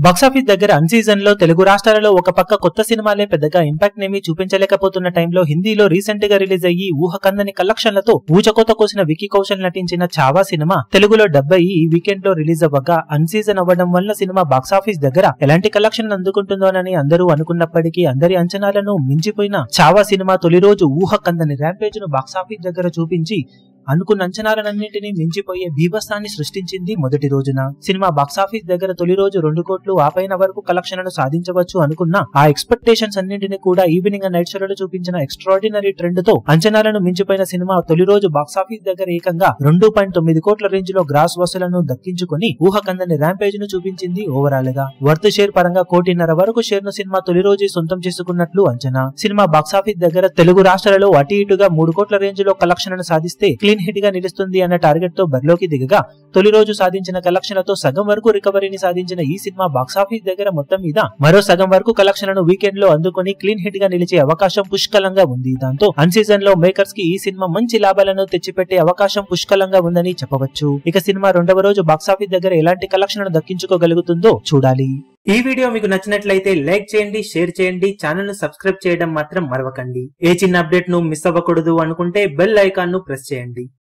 Box office దగ్గర అన్ season లో తెలుగు రాష్ట్రాలలో ఒక పక్క కొత్త సినిమాలే పెద్దగా ఇంపాక్ట్ నేమి చూపించలేకపోతున్న టైంలో హిందీలో రీసెంట్ గా రిలీజ్ అయ్యి ఊహకందని కలెక్షన్లతో ఊచకోత కోసిన వికీ కౌశల్ నటించిన చావా సినిమా తెలుగులో డబ్ అయ్యి ఈ వీకెండ్ లో రిలీజ్ అవ్వగా అన్ సీజన్ అవ్వడం వల్ల సినిమా బాక్సాఫీస్ దగ్గర ఎలాంటి కలెక్షన్ అందుకుంటుందోనని అందరూ అనుకున్నప్పటికీ అందరి అంచనాలను మించిపోయిన చావా సినిమా తొలి రోజు ఊహకందని ర్యాంపేజ్ ను బాక్సాఫీస్ దగ్గర చూపించి అనుకున్న అంచనాలన్నింటినీ మించిపోయే బీభత్సాన్ని సృష్టించింది మొదటి రోజున. సినిమా బాక్సాఫీస్ దగ్గర తొలి రోజు 2 కోట్లు ఆపైన వరకు కలెక్షన్లను సాధించవచ్చు అనుకున్న ఆ ఎక్స్పెక్టేషన్స్ అన్నింటినీ కూడా ఈవినింగ్ అండ్ నైట్ షోలలో చూపించిన ఎక్స్ట్రాడినరీ ట్రెండ్ తో అంచనాలను మించిపోయిన సినిమా తొలి రోజు బాక్సాఫీస్ దగ్గర ఏకంగా 2.9 కోట్ల రేంజ్ లో గ్రాస్ వసూలను దక్కించుకుని ఊహకందని ర్యాంపేజ్ ను చూపించింది. ఓవరాల్ గా వర్త్ షేర్ పరంగా 1.5 కోటి వరకు షేర్ ను సినిమా తొలి రోజు సొంతం చేసుకున్నట్లు అంచనా. సినిమా బాక్సాఫీస్ దగ్గర తెలుగు రాష్ట్రాలలో అటు ఇటుగా 3 కోట్ల రేంజ్ లో కలెక్షన్లను సాధిస్తే క్లీన్ హిట్ గా నిలుస్తుంది అన్న టార్గెట్ తో బరిలోకి దిగగా తొలి రోజు సాధించిన కలెక్షన్లతో సగం వరకు రికవరీని సాధించిన ఈ సినిమా బాక్సాఫీస్ దగ్గర మొత్తం మీద మరో సగం వరకు కలెక్షన్లను వీకెండ్ లో అందుకుని క్లీన్ హిట్ గా నిలిచే అవకాశం పుష్కలంగా ఉంది. దాంతో అన్ సీజన్ లో మేకర్స్ కి ఈ సినిమా మంచి లాభాలను తెచ్చిపెట్టే అవకాశం పుష్కలంగా ఉందని చెప్పవచ్చు. ఇక సినిమా రెండవ రోజు బాక్సాఫీస్ దగ్గర ఎలాంటి కలెక్షన్లను దక్కించుకోగలుగుతుందో చూడాలి. ఈ వీడియో మీకు నచ్చినట్లయితే లైక్ చేయండి, షేర్ చేయండి, ఛానల్ ను సబ్స్క్రైబ్ చేయడం మాత్రం మరవకండి. ఏ చిన్న అప్డేట్ ను మిస్ అవ్వకూడదు అనుకుంటే బెల్ ఐకాన్ ను ప్రెస్ చేయండి.